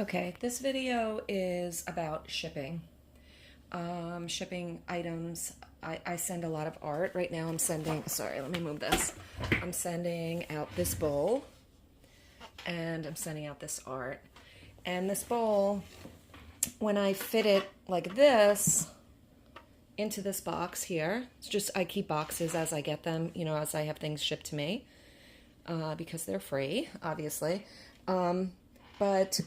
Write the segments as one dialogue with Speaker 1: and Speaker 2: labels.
Speaker 1: Okay, this video is about shipping. Shipping items. I send a lot of art. Right now I'm sending, sorry, let me move this. I'm sending out this bowl and I'm sending out this art. And this bowl, when I fit it like this into this box here, it's just, I keep boxes as I get them, you know, as I have things shipped to me, because they're free, obviously. But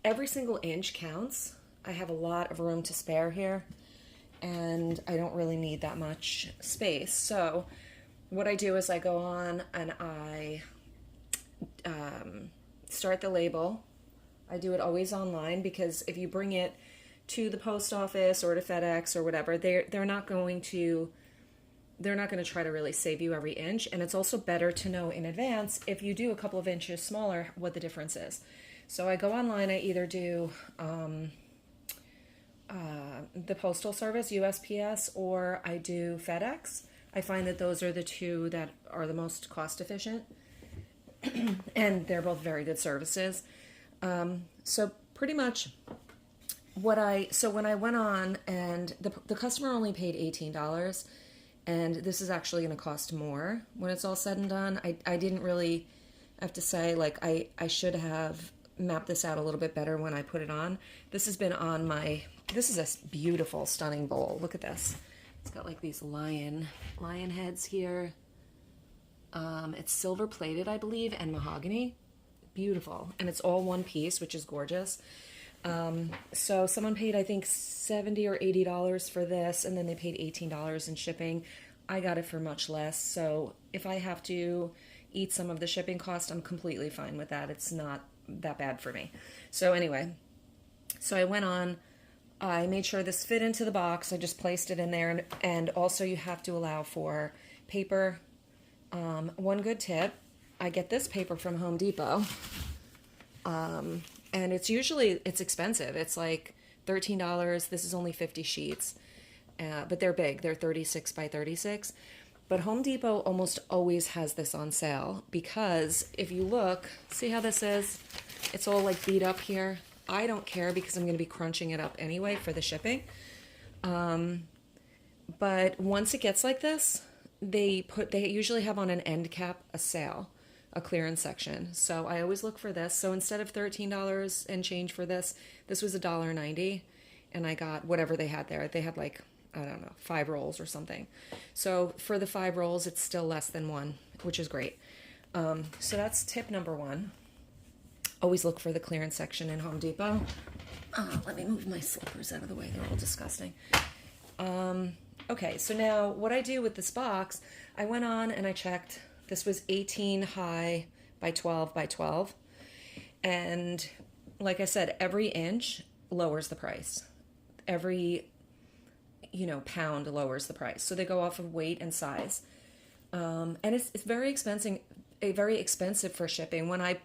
Speaker 1: every single inch counts. I have a lot of room to spare here, and I don't really need that much space. So what I do is I go on and I start the label. I do it always online, because if you bring it to the post office or to FedEx or whatever, they're not going to try to really save you every inch. And it's also better to know in advance, if you do a couple of inches smaller, what the difference is. So I go online, I either do the Postal Service, USPS, or I do FedEx. I find that those are the two that are the most cost efficient, and they're both very good services. So pretty much when I went on, and the customer only paid $18, and this is actually going to cost more when it's all said and done. I didn't really, I have to say, like, I should have mapped this out a little bit better when I put it on. This has been on my, this is a beautiful, stunning bowl. Look at this. It's got like these lion heads here. It's silver plated, I believe, and mahogany. Beautiful. And it's all one piece, which is gorgeous. So someone paid, I think, $70 or $80 for this, and then they paid $18 in shipping. I got it for much less. So if I have to eat some of the shipping cost, I'm completely fine with that. It's not that bad for me. So anyway, so I went on, I made sure this fit into the box. I just placed it in there. And also you have to allow for paper. One good tip, I get this paper from Home Depot. And it's expensive. It's like $13. This is only 50 sheets, but they're big. They're 36 by 36. But Home Depot almost always has this on sale, because if you look, see how this is? It's all like beat up here. I don't care, because I'm going to be crunching it up anyway for the shipping. But once it gets like this, they usually have on an end cap a sale, a clearance section. So I always look for this. So instead of $13 and change for this was $1.90, and I got whatever they had there. They had like, I don't know, 5 rolls or something. So for the 5 rolls, it's still less than 1, which is great. So that's tip number 1. Always look for the clearance section in Home Depot. Let me move my slippers out of the way. They're all disgusting. Okay, so now what I do with this box, I went on and I checked. This was 18 high by 12 by 12. And like I said, every inch lowers the price. Every, pound lowers the price. So they go off of weight and size. And it's very expensive for shipping. When I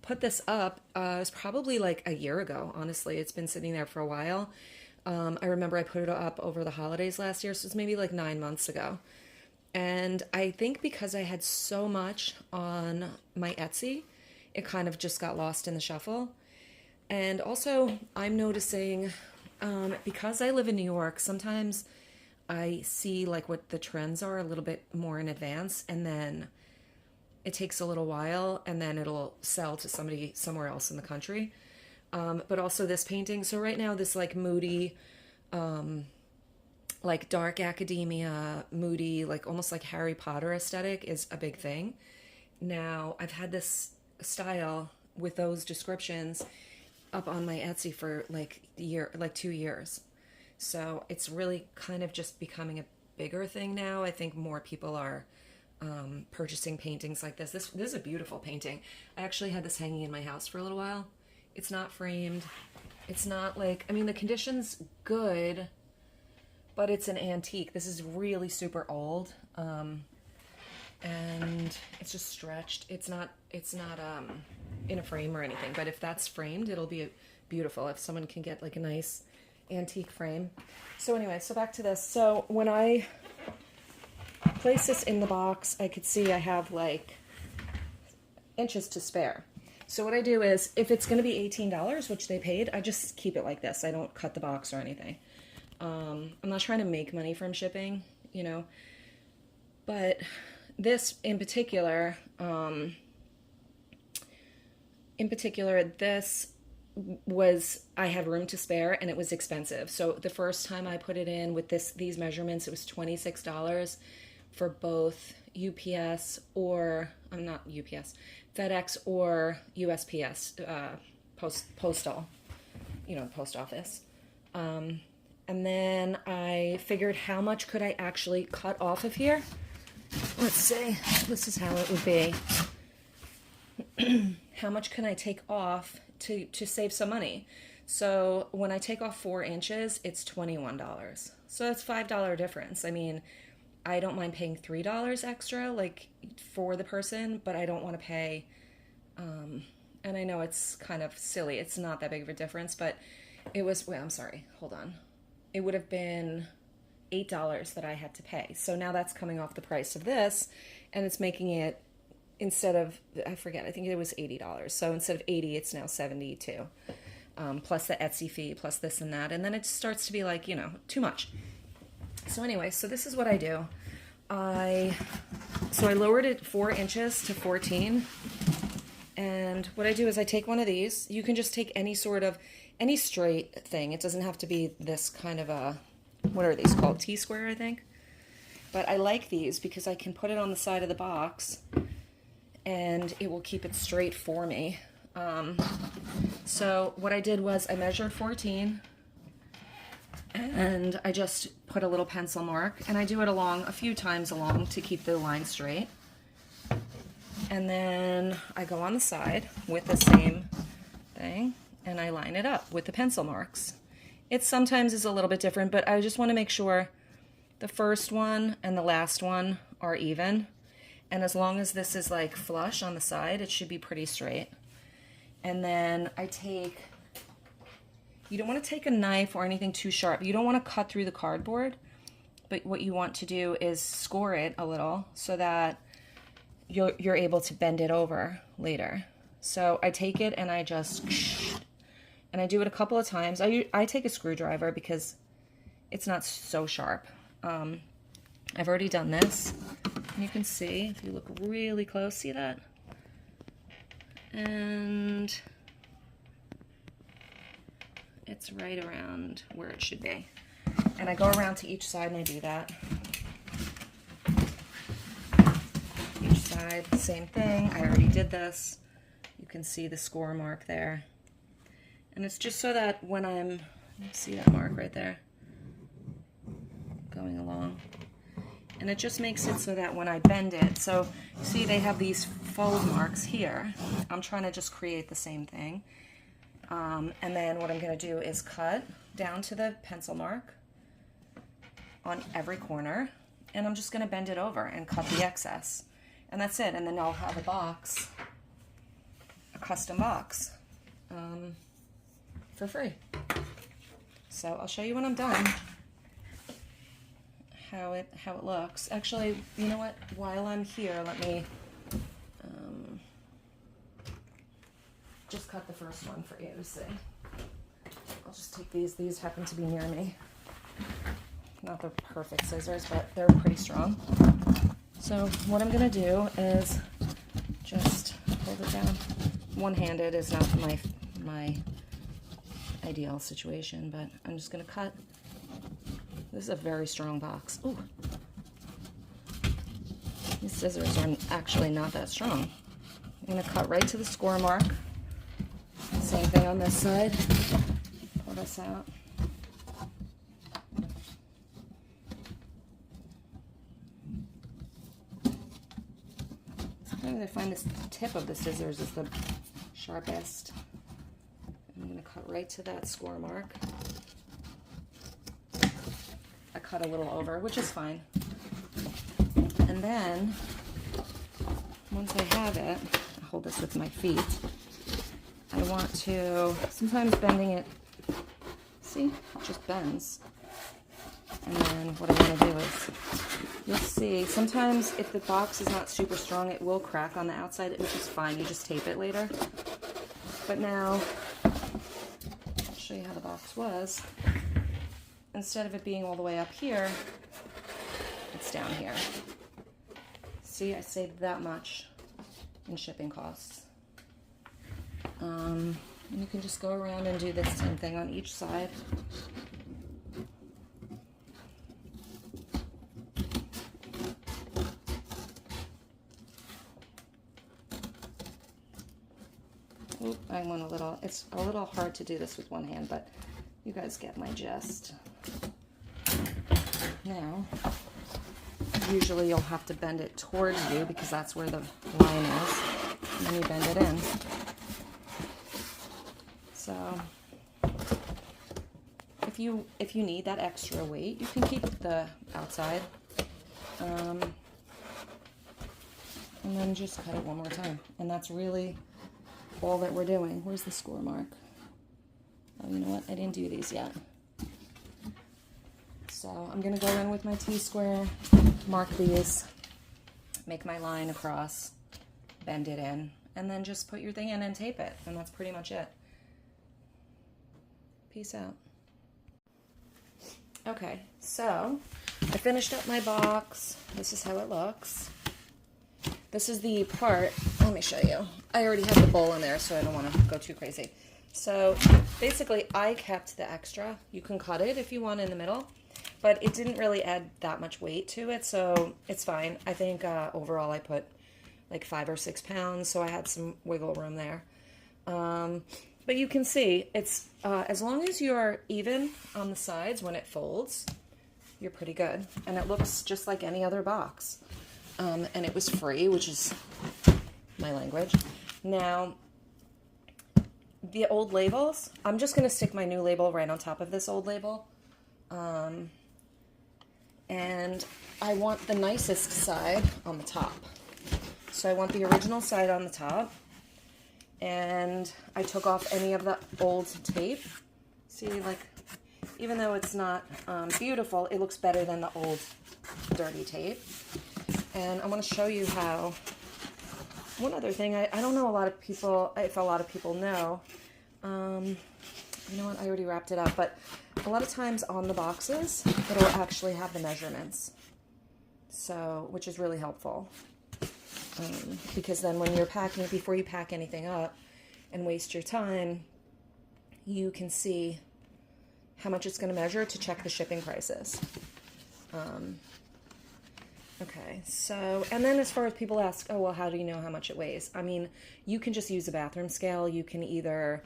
Speaker 1: put this up, it was probably like a year ago, honestly. It's been sitting there for a while. I remember I put it up over the holidays last year, so it's maybe like 9 months ago. And I think because I had so much on my Etsy, it kind of just got lost in the shuffle. And also, I'm noticing, because I live in New York, sometimes I see like what the trends are a little bit more in advance, and then it takes a little while, and then it'll sell to somebody somewhere else in the country. But also this painting. So right now, this like moody, like dark academia, moody, like almost like Harry Potter aesthetic is a big thing. Now, I've had this style with those descriptions up on my Etsy for like 2 years. So it's really kind of just becoming a bigger thing now. I think more people are purchasing paintings like this. This is a beautiful painting. I actually had this hanging in my house for a little while. It's not framed. It's not like, I mean, the condition's good, but it's an antique. This is really super old, and it's just stretched. It's not in a frame or anything, but if that's framed, it'll be beautiful if someone can get like a nice antique frame. So anyway, so back to this. So when I place this in the box, I could see I have like inches to spare. So what I do is, if it's going to be $18, which they paid, I just keep it like this. I don't cut the box or anything. I'm not trying to make money from shipping, you know. But this in particular, this was, I had room to spare and it was expensive. So the first time I put it in with these measurements, it was $26 for both UPS or, I'm not UPS, FedEx or USPS, postal, you know, post office. And then I figured how much could I actually cut off of here. Let's see, this is how it would be. How much can I take off to save some money? So when I take off 4 inches, it's $21. So that's $5 difference. I mean, I don't mind paying $3 extra, like, for the person, but I don't want to pay, and I know it's kind of silly. It's not that big of a difference, but it was, wait, I'm sorry, hold on. It would have been $8 that I had to pay. So now that's coming off the price of this, and it's making it, instead of, I forget, I think it was $80. So instead of 80, it's now 72, plus the Etsy fee, plus this and that. And then it starts to be like, you know, too much. So anyway, so this is what I do. So I lowered it 4 inches to 14. And what I do is I take one of these. You can just take any straight thing. It doesn't have to be this kind of a, what are these called? T-square, I think. But I like these because I can put it on the side of the box and it will keep it straight for me. So what I did was I measured 14 and I just put a little pencil mark, and I do it along a few times along to keep the line straight. And then I go on the side with the same thing and I line it up with the pencil marks. It sometimes is a little bit different, but I just want to make sure the first one and the last one are even. And as long as this is like flush on the side, it should be pretty straight. And then I take, you don't want to take a knife or anything too sharp. You don't want to cut through the cardboard, but what you want to do is score it a little so that you're able to bend it over later. So I take it and I just, and I do it a couple of times. I take a screwdriver because it's not so sharp. I've already done this. And you can see, if you look really close, see that? And it's right around where it should be. And I go around to each side and I do that. Each side, same thing. I already did this. You can see the score mark there. And it's just so that when I'm, see that mark right there? Going along. And it just makes it so that when I bend it, so you see they have these fold marks here. I'm trying to just create the same thing. And then what I'm going to do is cut down to the pencil mark on every corner. And I'm just going to bend it over and cut the excess. And that's it. And then I'll have a box, a custom box, for free. So I'll show you when I'm done how it looks. Actually, you know what? While I'm here, let me just cut the first one for you to see. I'll just take these. These happen to be near me. Not the perfect scissors, but they're pretty strong. So what I'm gonna do is just hold it down. One-handed is not my ideal situation, but I'm just gonna cut. This is a very strong box. Ooh. These scissors are actually not that strong. I'm gonna cut right to the score mark. Same thing on this side. Pull this out. Sometimes I find this tip of the scissors is the sharpest. I'm gonna cut right to that score mark. I cut a little over, which is fine. And then, once I have it, I hold this with my feet. I want to, sometimes bending it, see, it just bends. And then what I want to do is you'll see sometimes if the box is not super strong, it will crack on the outside, which is fine. You just tape it later. But now, I'll show you how the box was. Instead of it being all the way up here, it's down here. See, I saved that much in shipping costs. And you can just go around and do the same thing on each side. Oop, I went a little, it's a little hard to do this with one hand, but you guys get my gist. Now, usually you'll have to bend it towards you because that's where the line is, and then you bend it in. So, if you need that extra weight, you can keep the outside, and then just cut it one more time, and that's really all that we're doing. Where's the score mark? Oh, you know what? I didn't do these yet. So I'm going to go in with my T-square, mark these, make my line across, bend it in, and then just put your thing in and tape it. And that's pretty much it. Peace out. Okay, so I finished up my box. This is how it looks. This is the part, let me show you. I already have the bowl in there, so I don't want to go too crazy. So basically, I kept the extra. You can cut it if you want in the middle, but it didn't really add that much weight to it, so it's fine. I think overall I put like 5 or 6 pounds, so I had some wiggle room there. But you can see, it's as long as you're even on the sides when it folds, you're pretty good. And it looks just like any other box. And it was free, which is my language. Now, the old labels, I'm just going to stick my new label right on top of this old label. And I want the nicest side on the top. So I want the original side on the top. And I took off any of the old tape. See, like, even though it's not beautiful, it looks better than the old dirty tape. And I want to show you how, one other thing, I don't know a lot of people, if a lot of people know, you know what, I already wrapped it up, but a lot of times on the boxes, it'll actually have the measurements, so, which is really helpful, because then when you're packing, before you pack anything up and waste your time, you can see how much it's going to measure to check the shipping prices. Okay, so, and then as far as people ask, oh, well, how do you know how much it weighs? I mean, you can just use a bathroom scale. You can either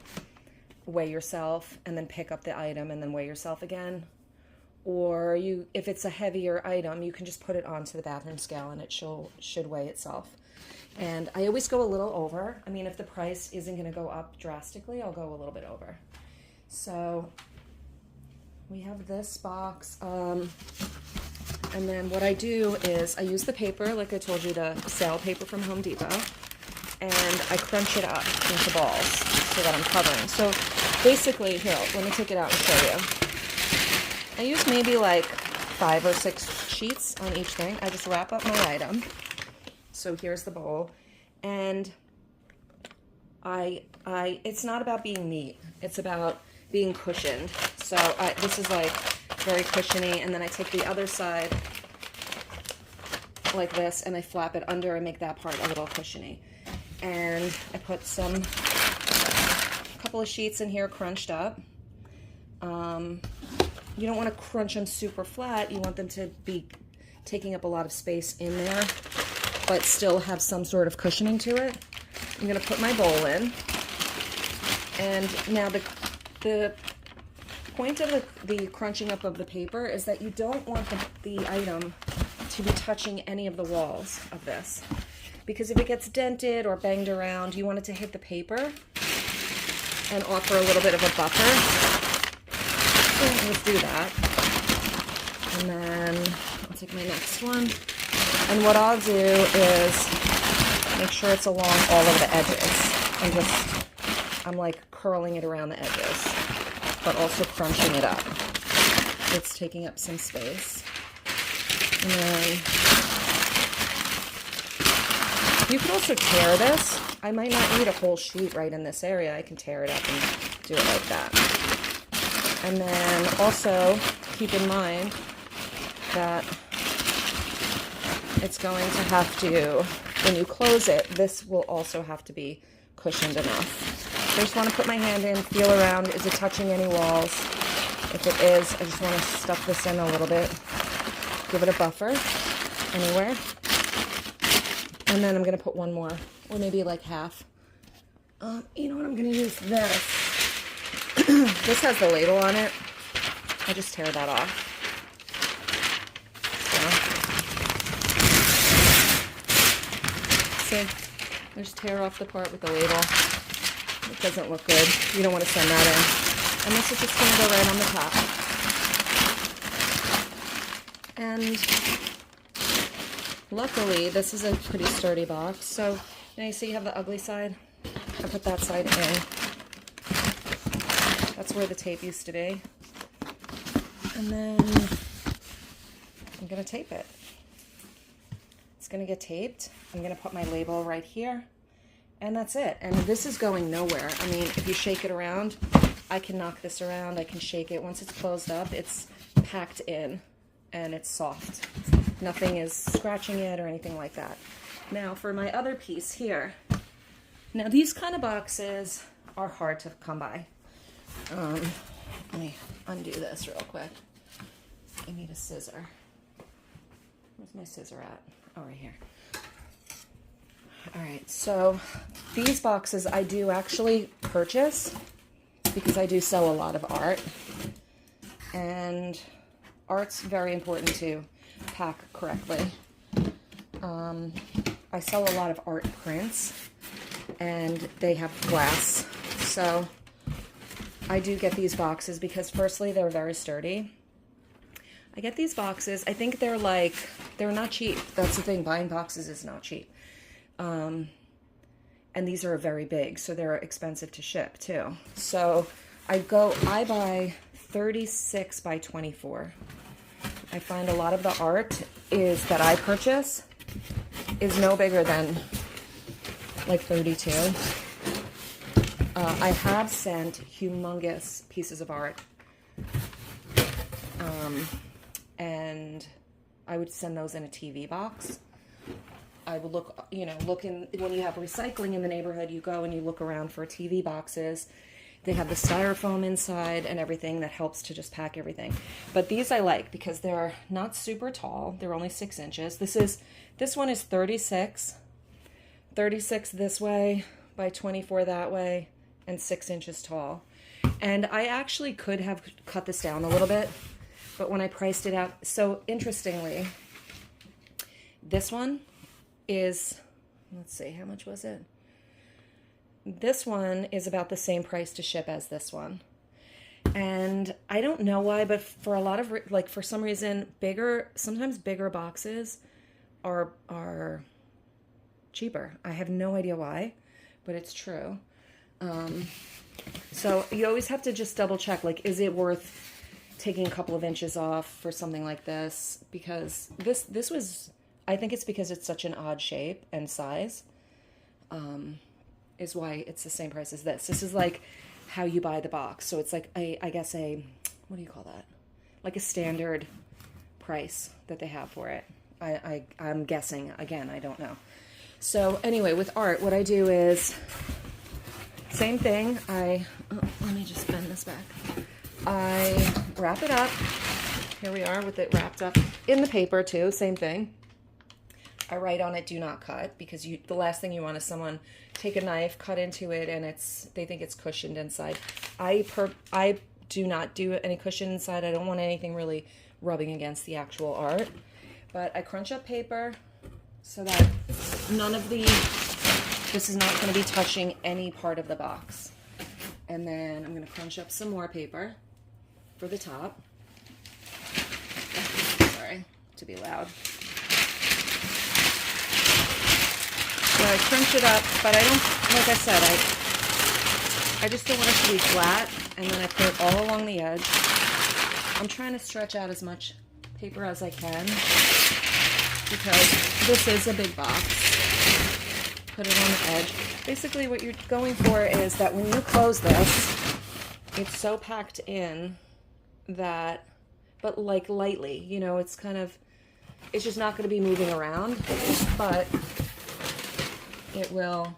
Speaker 1: weigh yourself and then pick up the item and then weigh yourself again. Or you, if it's a heavier item, you can just put it onto the bathroom scale and it should weigh itself. And I always go a little over. I mean, if the price isn't going to go up drastically, I'll go a little bit over. So we have this box. And then what I do is I use the paper, like I told you, the sale paper from Home Depot, and I crunch it up into balls so that I'm covering. So basically, here, let me take it out and show you. I use maybe like 5 or 6 sheets on each thing. I just wrap up my item. So here's the bowl. And it's not about being neat. It's about being cushioned. So this is like very cushiony, and then I take the other side like this and I flap it under and make that part a little cushiony. And I put a couple of sheets in here crunched up. You don't want to crunch them super flat. You want them to be taking up a lot of space in there, but still have some sort of cushioning to it. I'm going to put my bowl in. And now the point of the crunching up of the paper is that you don't want the item to be touching any of the walls of this. Because if it gets dented or banged around, you want it to hit the paper and offer a little bit of a buffer. So let's do that. And then I'll take my next one. And what I'll do is make sure it's along all of the edges. I'm like curling it around the edges, but also crunching it up. It's taking up some space. And then you could also tear this. I might not need a whole sheet right in this area. I can tear it up and do it like that. And then also keep in mind that it's going to have to, when you close it, this will also have to be cushioned enough. I just want to put my hand in, feel around. Is it touching any walls? If it is, I just want to stuff this in a little bit. Give it a buffer anywhere. And then I'm going to put one more, or maybe like half. You know what, I'm going to use this. This has the label on it. I just tear that off. So, I just tear off the part with the label. It doesn't look good. You don't want to send that in. And this is just going to go right on the top. And luckily, this is a pretty sturdy box. So, you see you have the ugly side? I put that side in. That's where the tape used to be. And then I'm going to tape it. It's going to get taped. I'm going to put my label right here. And that's it. And this is going nowhere. I mean, if you shake it around, I can knock this around. I can shake it. Once it's closed up, it's packed in and it's soft. Nothing is scratching it or anything like that. Now for my other piece here. Now these kind of boxes are hard to come by. Let me undo this real quick. I need a scissor. Where's my scissor at? Oh, right here. All right, so these boxes I do actually purchase because I do sell a lot of art. And art's very important to pack correctly. I sell a lot of art prints and they have glass. So I do get these boxes because firstly, they're very sturdy. I get these boxes. I think they're not cheap. That's the thing. Buying boxes is not cheap. And these are very big, so they're expensive to ship too. So I buy 36 by 24. I find a lot of the art that I purchase is no bigger than like 32. I have sent humongous pieces of art. And I would send those in a TV box. I would look in, when you have recycling in the neighborhood, you go and you look around for TV boxes. They have the styrofoam inside and everything that helps to just pack everything. But these I like because they're not super tall. They're only 6 inches. This one is 36 this way by 24 that way and 6 inches tall. And I actually could have cut this down a little bit, but when I priced it out, so interestingly, this one is, let's see, how much was it? This one is about the same price to ship as this one. And I don't know why, but for a lot of, for some reason, sometimes bigger boxes are cheaper. I have no idea why, but it's true. So you always have to just double check, is it worth taking a couple of inches off for something like this? Because this was, I think it's because it's such an odd shape and size, is why it's the same price as this. This is like how you buy the box. So it's like I guess what do you call that? Like a standard price that they have for it. I'm guessing, again, I don't know. So anyway, with art, what I do is, same thing. Let me just bend this back. I wrap it up. Here we are with it wrapped up in the paper too, same thing. I write on it, do not cut, because the last thing you want is someone take a knife, cut into it, and they think it's cushioned inside. I do not do any cushion inside. I don't want anything really rubbing against the actual art. But I crunch up paper so that this is not going to be touching any part of the box. And then I'm going to crunch up some more paper for the top. Sorry to be loud. So I crunch it up, but I don't, like I said, I just don't want it to be flat, and then I put it all along the edge. I'm trying to stretch out as much paper as I can, because this is a big box. Put it on the edge. Basically what you're going for is that when you close this, it's so packed in that, but like lightly, you know, it's kind of, it's just not going to be moving around, but it will,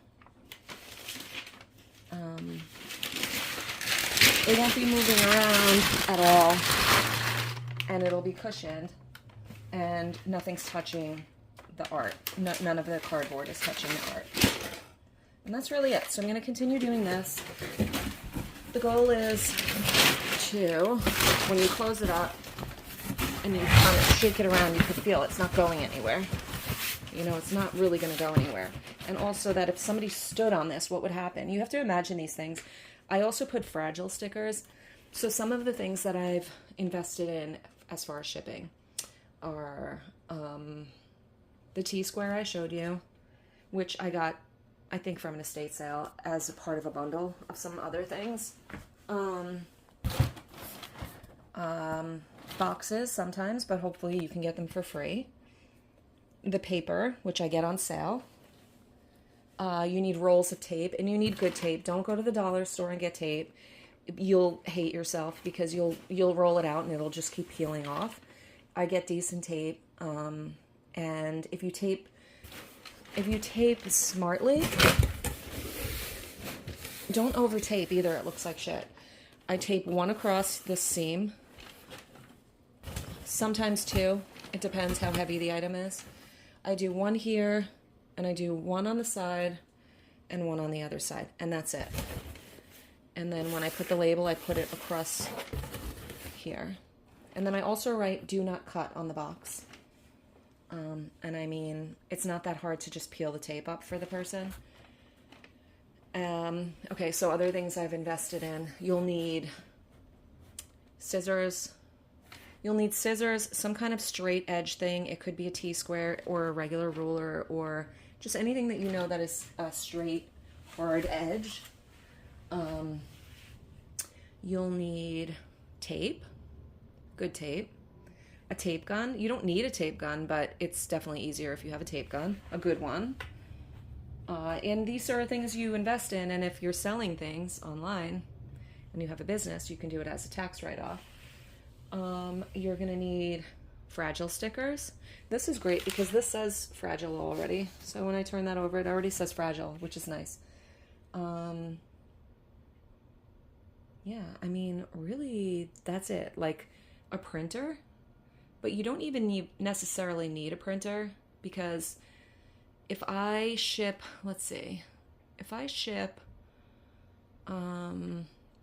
Speaker 1: it won't be moving around at all, and it'll be cushioned, and nothing's touching the art. None of the cardboard is touching the art. And that's really it. So I'm going to continue doing this. The goal is to, when you close it up and you kind of shake it around, you can feel it's not going anywhere. You know, it's not really going to go anywhere. And also that if somebody stood on this, what would happen? You have to imagine these things. I also put fragile stickers. So some of the things that I've invested in as far as shipping are the T-square I showed you, which I got, I think, from an estate sale as a part of a bundle of some other things. Boxes sometimes, but hopefully you can get them for free. The paper, which I get on sale. You need rolls of tape, and you need good tape. Don't go to the dollar store and get tape. You'll hate yourself because you'll roll it out and it'll just keep peeling off. I get decent tape, and if you tape smartly, don't over tape either. It looks like shit. I tape one across this seam, sometimes two. It depends how heavy the item is. I do one here, and I do one on the side and one on the other side, and that's it. And then when I put the label, I put it across here. And then I also write "do not cut" on the box. And I mean, it's not that hard to just peel the tape up for the person. Okay, so other things I've invested in. You'll need scissors. You'll need scissors, some kind of straight edge thing. It could be a T-square or a regular ruler or just anything that you know that is a straight, hard edge. You'll need tape, good tape, a tape gun. You don't need a tape gun, but it's definitely easier if you have a tape gun, a good one. And these are things you invest in, and if you're selling things online and you have a business, you can do it as a tax write-off. You're going to need fragile stickers. This is great because this says fragile already. So when I turn that over, it already says fragile, which is nice. Yeah, I mean, really, that's it. Like a printer, but you don't even necessarily need a printer, because if I ship, let's see, if I ship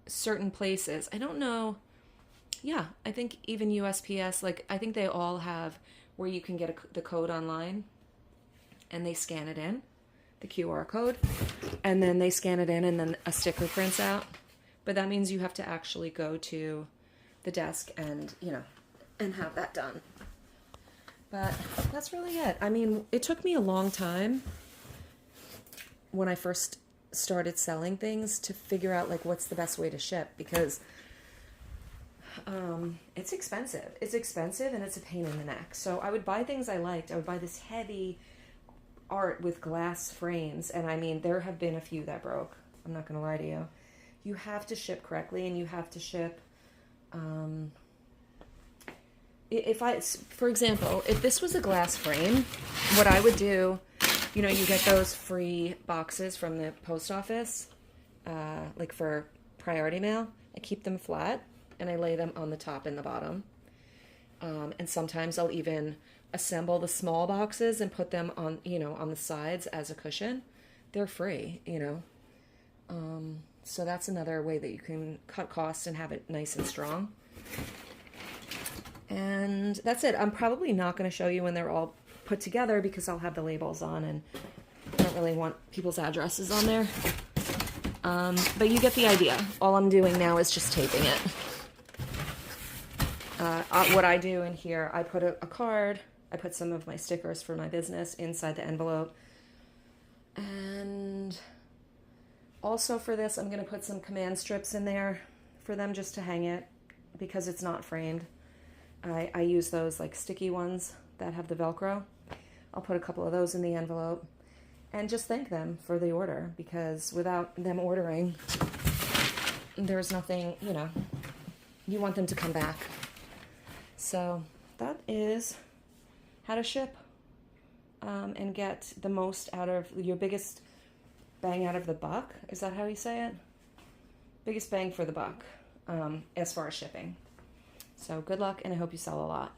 Speaker 1: certain places, I don't know. Yeah, I think even USPS, like I think they all have where you can get the code online and they scan it in, the QR code, and then they scan it in and then a sticker prints out. But that means you have to actually go to the desk and, you know, and have that done. But that's really it. I mean, it took me a long time when I first started selling things to figure out like what's the best way to ship, because it's expensive. It's expensive and it's a pain in the neck. So I would buy things I liked. I would buy this heavy art with glass frames, and I mean, there have been a few that broke. I'm not going to lie to you. You have to ship correctly, and you have to ship, for example, if this was a glass frame, what I would do, you know, you get those free boxes from the post office, like for priority mail. I keep them flat, and I lay them on the top and the bottom. And sometimes I'll even assemble the small boxes and put them on, you know, on the sides as a cushion. They're free, you know. So that's another way that you can cut costs and have it nice and strong. And that's it. I'm probably not going to show you when they're all put together because I'll have the labels on and I don't really want people's addresses on there. But you get the idea. All I'm doing now is just taping it. What I do in here, I put a card, I put some of my stickers for my business inside the envelope. And also for this, I'm going to put some command strips in there for them just to hang it because it's not framed. I use those like sticky ones that have the Velcro. I'll put a couple of those in the envelope and just thank them for the order, because without them ordering, there's nothing, you know, you want them to come back. So that is how to ship and get the most out of your biggest bang out of the buck. Is that how you say it? Biggest bang for the buck as far as shipping. So good luck, and I hope you sell a lot.